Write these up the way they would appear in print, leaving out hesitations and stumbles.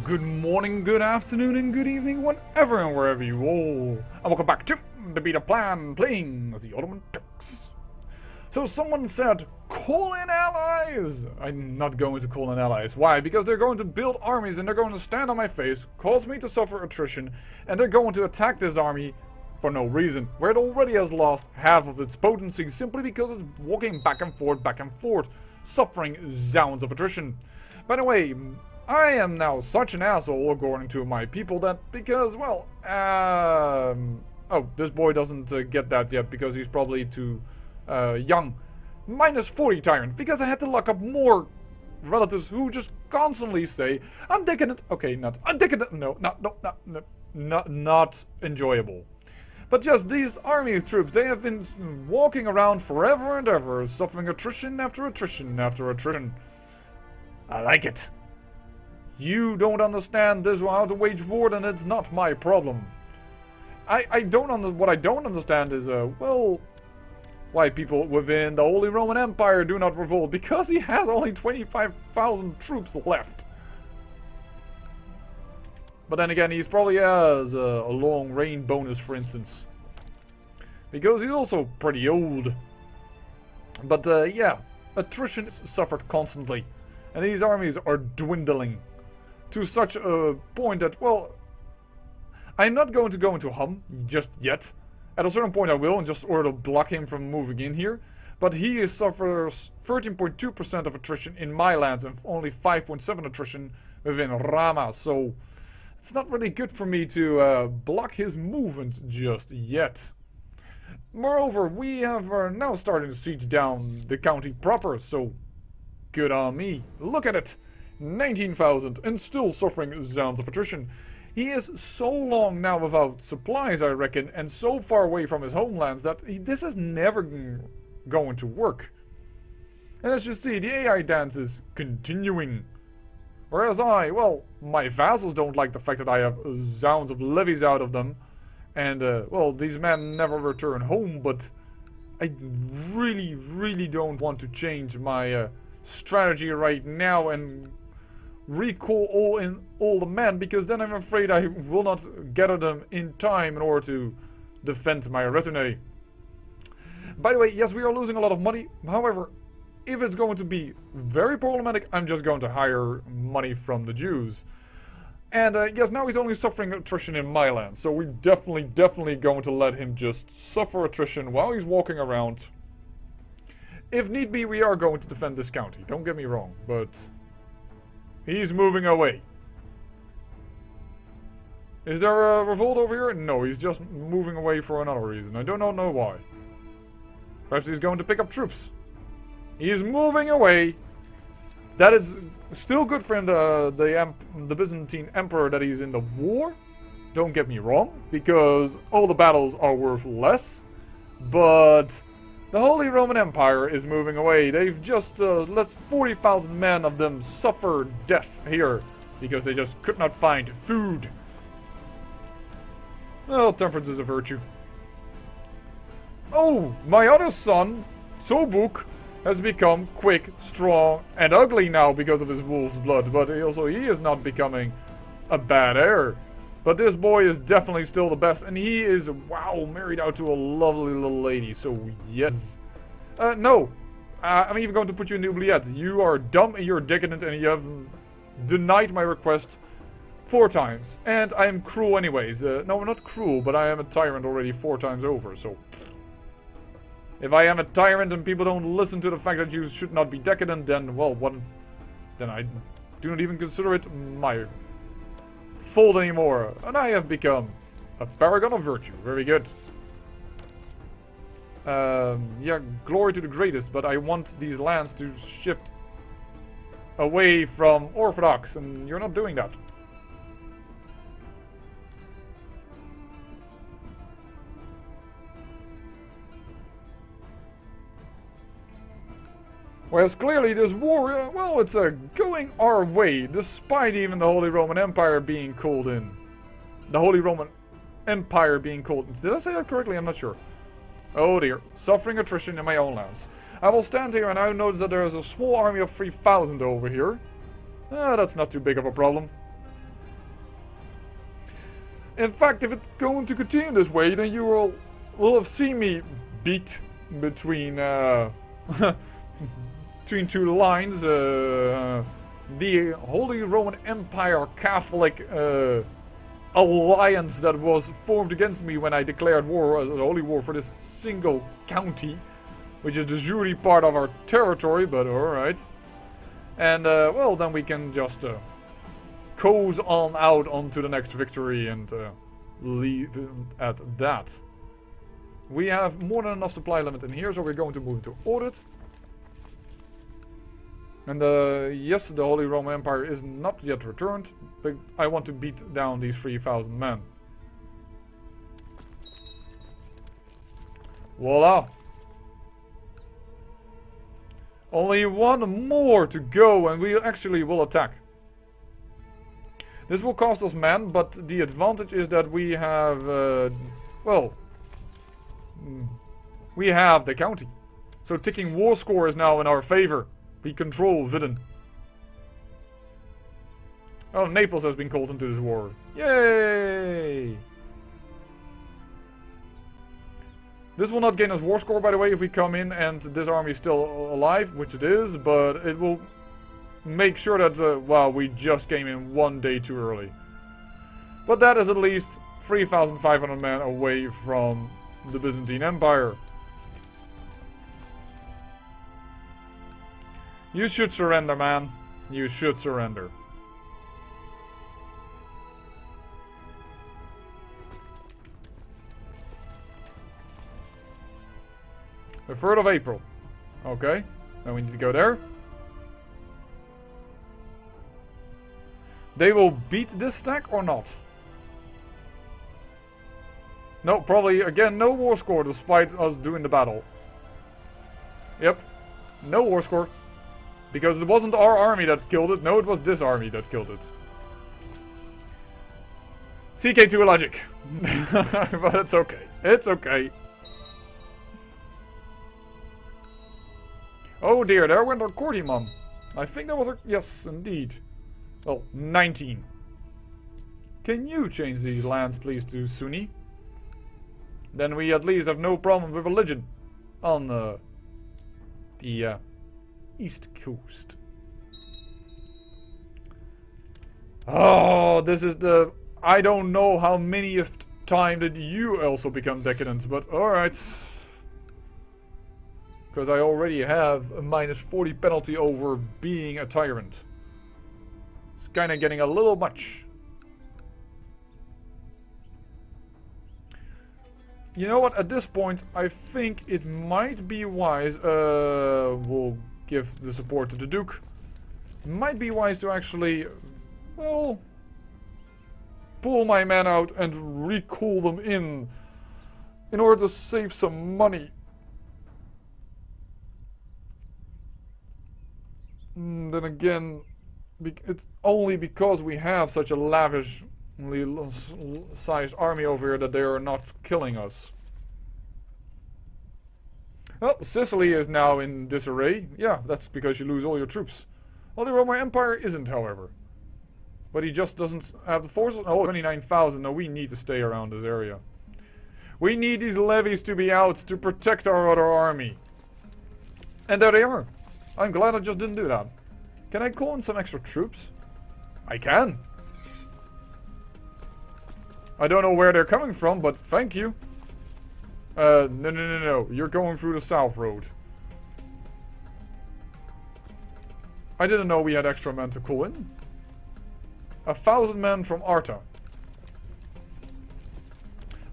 Good morning, good afternoon, and good evening, whenever and wherever you all. And welcome back to the Beta Plan, playing the Ottoman Turks. So someone said, call in allies! I'm not going to call in allies. Why? Because they're going to build armies and they're going to stand on my face, cause me to suffer attrition, and they're going to attack this army for no reason, where it already has lost half of its potency simply because it's walking back and forth, suffering sounds of attrition. By the way, I am now such an asshole, according to my people, that because, well, oh, this boy doesn't get that yet because he's probably too young. Minus 40 tyrant, because I had to lock up more relatives who just constantly say, I'm decadent. Okay, not undecadent. No, not enjoyable. But just these army troops, they have been walking around forever and ever, suffering attrition after attrition after attrition. I like it. You don't understand this how to wage war, then it's not my problem. What I don't understand is, well, why people within the Holy Roman Empire do not revolt, because he has only 25,000 troops left. But then again, he's probably has a long reign bonus, for instance. Because he's also pretty old. But yeah, attrition is suffered constantly. And these armies are dwindling. To such a point that, well, I'm not going to go into Hum just yet. At a certain point I will, in just order to block him from moving in here. But he suffers 13.2% of attrition in my lands and only 5.7 attrition within Rama. So it's not really good for me to block his movement just yet. Moreover, we are now starting to siege down the county proper, so good on me. Look at it! 19,000 and still suffering sounds of attrition. He is so long now without supplies, I reckon, and so far away from his homelands that this is never going to work. And as you see, the AI dance is continuing. Whereas well, my vassals don't like the fact that I have sounds of levies out of them. And, well, these men never return home, but I really don't want to change my strategy right now and recall all the men, because then I'm afraid I will not gather them in time in order to defend my retinue. By the way, yes, we are losing a lot of money. However, if it's going to be very problematic, I'm just going to hire money from the Jews. And yes, now he's only suffering attrition in my land, so we're definitely going to let him just suffer attrition while he's walking around. If need be, we are going to defend this county, don't get me wrong, but he's moving away. Is there a revolt over here? No, he's just moving away for another reason. I do not know why. Perhaps he's going to pick up troops. He's moving away. That is still good for him, the Byzantine Emperor, that he's in the war. Don't get me wrong, because all the battles are worth less. But the Holy Roman Empire is moving away. They've just let 40,000 men of them suffer death here because they just could not find food. Well, temperance is a virtue. Oh, my other son, Sobuk, has become quick, strong, and ugly now because of his wolf's blood. But he is not becoming a bad heir. But this boy is definitely still the best, and he is, wow, married out to a lovely little lady, so yes. No, I'm even going to put you in the oubliette. You are dumb and you're decadent, and you have denied my request 4 times. And I am cruel anyways. No, not cruel, but I am a tyrant already 4 times over, so if I am a tyrant and people don't listen to the fact that you should not be decadent, then, well, then I do not even consider it my fault anymore, and I have become a paragon of virtue. Very good. Yeah, glory to the greatest, but I want these lands to shift away from Orthodox, and you're not doing that. Whereas clearly this war, well, it's going our way, despite even the Holy Roman Empire being called in. The Holy Roman Empire being called in. Did I say that correctly? I'm not sure. Oh dear, suffering attrition in my own lands. I will stand here and I notice that there is a small army of 3,000 over here. That's not too big of a problem. In fact, if it's going to continue this way, then you will have seen me beat between between two lines. The Holy Roman Empire Catholic alliance that was formed against me when I declared war as a holy war for this single county, which is the jure part of our territory, but alright. And, well, then we can just coast on out onto the next victory and leave it at that. We have more than enough supply limit in here, so we're going to move into audit. And yes, the Holy Roman Empire is not yet returned, but I want to beat down these 3,000 men. Voila! Only one more to go and we actually will attack. This will cost us men, but the advantage is that we have, well, we have the county. So ticking war score is now in our favor. We control Vidden. Oh, Naples has been called into this war. Yay! This will not gain us war score, by the way, if we come in and this army is still alive, which it is, but it will make sure that, well, we just came in 1 day too early. But that is at least 3,500 men away from the Byzantine Empire. You should surrender, man. You should surrender. The 3rd of April. Okay. Then we need to go there. They will beat this stack or not? No, probably again no war score despite us doing the battle. Yep. No war score. Because it wasn't our army that killed it. No, it was this army that killed it. CK2 logic. But it's okay. It's okay. Oh dear, there went our Cordiman. I think that was our... Yes, indeed. Well, 19. Can you change these lands, please, to Sunni? Then we at least have no problem with religion on the East Coast. Oh, this is the... I don't know how many of time did you also become decadent, but alright. Because I already have a -40 penalty over being a tyrant. It's kind of getting a little much. You know what, at this point, I think it might be wise, we'll give the support to the Duke. Might be wise to actually, well, pull my men out and recall them in order to save some money. Then again, it's only because we have such a lavishly sized army over here that they are not killing us. Well, Sicily is now in disarray. Yeah, that's because you lose all your troops. Well, the Roman Empire isn't, however. But he just doesn't have the forces. Oh, 29,000. No, we need to stay around this area. We need these levies to be out to protect our other army. And there they are. I'm glad I just didn't do that. Can I call in some extra troops? I can. I don't know where they're coming from, but thank you. No. You're going through the south road. I didn't know we had extra men to call in. 1,000 men from Arta.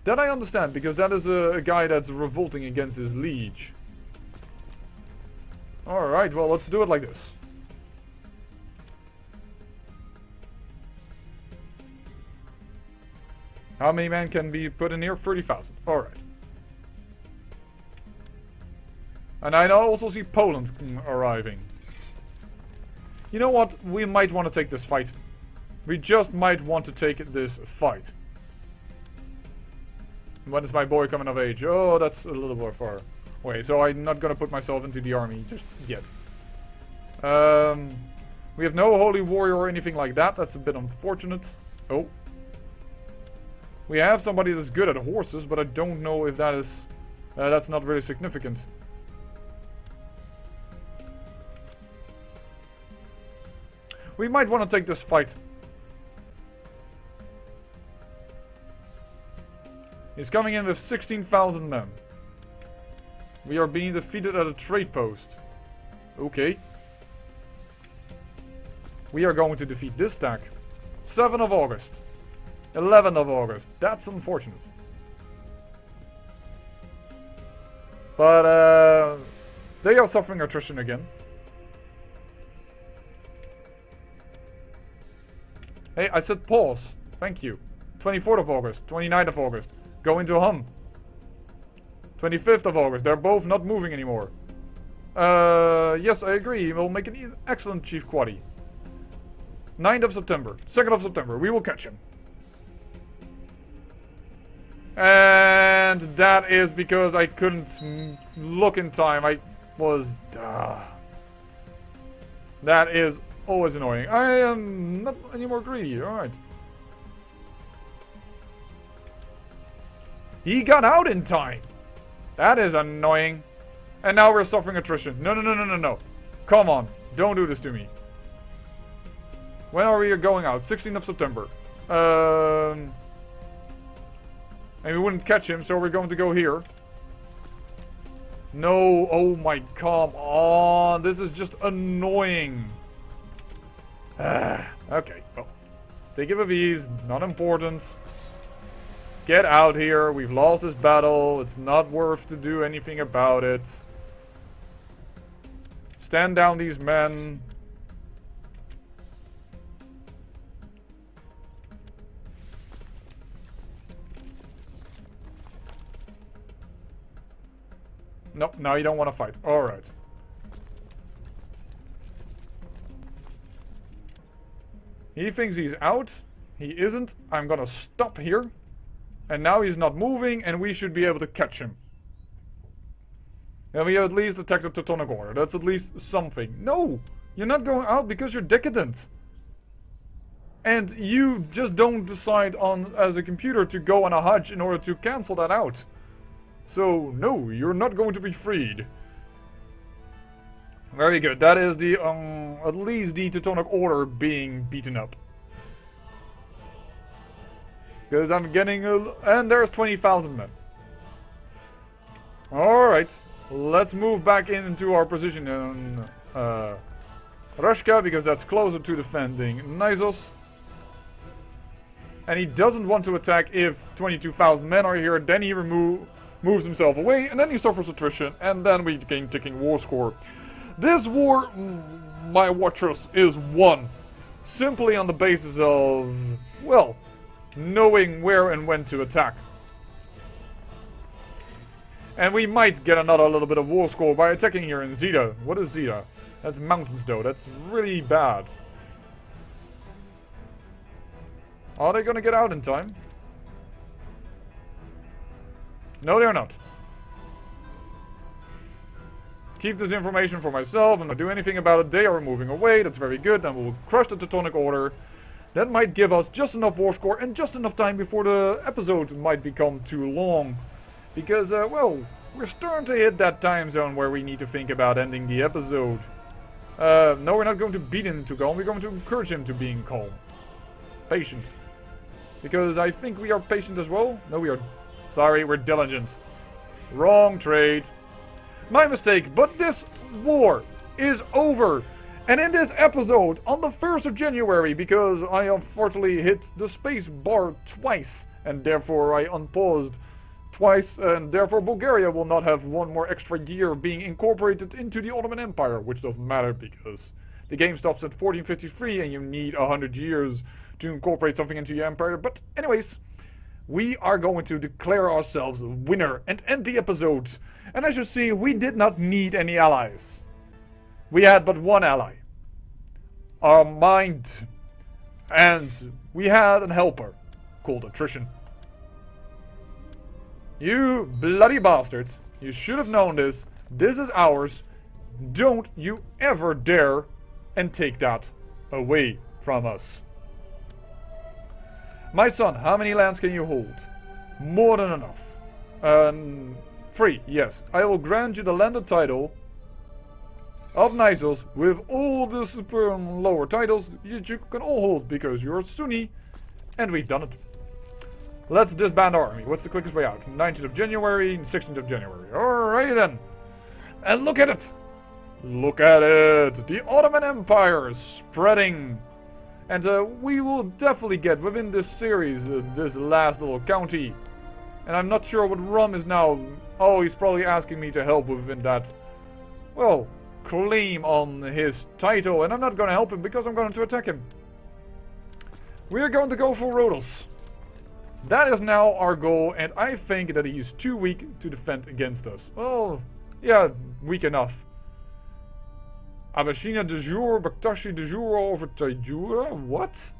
That I understand, because that is a guy that's revolting against his liege. Alright, well, let's do it like this. How many men can be put in here? 30,000. Alright. And I now also see Poland arriving. You know what? We might want to take this fight. We just might want to take this fight. When is my boy coming of age? Oh, that's a little bit far away. So I'm not going to put myself into the army just yet. We have no holy warrior or anything like that. That's a bit unfortunate. Oh. We have somebody that's good at horses, but I don't know if that is... that's not really significant. We might want to take this fight. He's coming in with 16,000 men. We are being defeated at a trade post. Okay. We are going to defeat this stack. 7th of August. 11th of August. That's unfortunate. But, they are suffering attrition again. Hey, I said pause. Thank you. 24th of August. 29th of August. Go into hum. 25th of August. They're both not moving anymore. Yes, I agree. He will make an excellent Chief Quaddy. 9th of September. 2nd of September. We will catch him. And that is because I couldn't look in time. I was... That is always annoying. I am not any more greedy. Alright. He got out in time. That is annoying. And now we're suffering attrition. No, no, no, no, no, no. Come on. Don't do this to me. When are we going out? 16th of September. And we wouldn't catch him, so we're going to go here. No. Oh my, come on. This is just annoying. Okay. Well, take it with ease. Not important. Get out here. We've lost this battle. It's not worth to do anything about it. Stand down these men. Nope, now you don't want to fight. Alright. He thinks he's out. He isn't. I'm gonna stop here. And now he's not moving, and we should be able to catch him. And we at least attacked the Teutonic Order. That's at least something. No! You're not going out because you're decadent. And you just don't decide on, as a computer, to go on a Hajj in order to cancel that out. So, no, you're not going to be freed. Very good. That is the, at least the Teutonic Order being beaten up. Because I'm getting and there's 20,000 men. Alright. Let's move back into our position in Rashka, because that's closer to defending Nisos. And he doesn't want to attack if 22,000 men are here. Then he moves himself away, and then he suffers attrition, and then we gain ticking war score. This war, my watchers, is won. Simply on the basis of, well, knowing where and when to attack. And we might get another little bit of war score by attacking here in Zeta. What is Zeta? That's mountains though. That's really bad. Are they gonna get out in time? No, they're not. Keep this information for myself and not do anything about it. They are moving away. That's very good. Then we'll crush the Teutonic Order. That might give us just enough war score and just enough time before the episode might become too long. Because, well, we're starting to hit that time zone where we need to think about ending the episode. No, we're not going to beat him to calm. We're going to encourage him to being calm. Patient. Because I think we are patient as well. No, we are... Sorry, we're diligent. Wrong trade. My mistake, but this war is over. And in this episode, on the 1st of January, because I unfortunately hit the space bar twice, and therefore I unpaused twice, and therefore Bulgaria will not have one more extra year being incorporated into the Ottoman Empire, which doesn't matter because the game stops at 1453 and you need 100 years to incorporate something into your empire. But anyways, we are going to declare ourselves winner and end the episode. And as you see, we did not need any allies. We had but one ally. Our mind. And we had a helper called Attrittion. You bloody bastards. You should have known this. This is ours. Don't you ever dare and take that away from us. My son, how many lands can you hold? More than enough. 3, yes. I will grant you the landed title of Nisos with all the super lower titles that you can all hold because you're Sunni, and we've done it. Let's disband our army. What's the quickest way out? 19th of January, 16th of January. Alrighty then. And look at it! Look at it! The Ottoman Empire is spreading. And we will definitely get within this series this last little county. And I'm not sure what Rum is now. Oh, he's probably asking me to help within that, well, claim on his title. And I'm not going to help him because I'm going to attack him. We're going to go for Rhodos. That is now our goal, and I think that he is too weak to defend against us. Well, yeah, weak enough. Abashina de jour, Baktashi de jour over Tajura? What?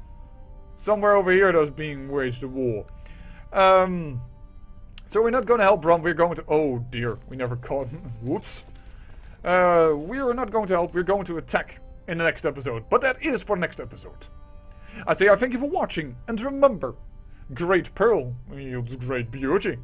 Somewhere over here there's being waged a war. So we're not going to help Rum, we're going to... Oh dear, we never caught him. Whoops. We are not going to help, we're going to attack in the next episode. But that is for next episode. I say I thank you for watching, and remember, great Peril yields great beauty.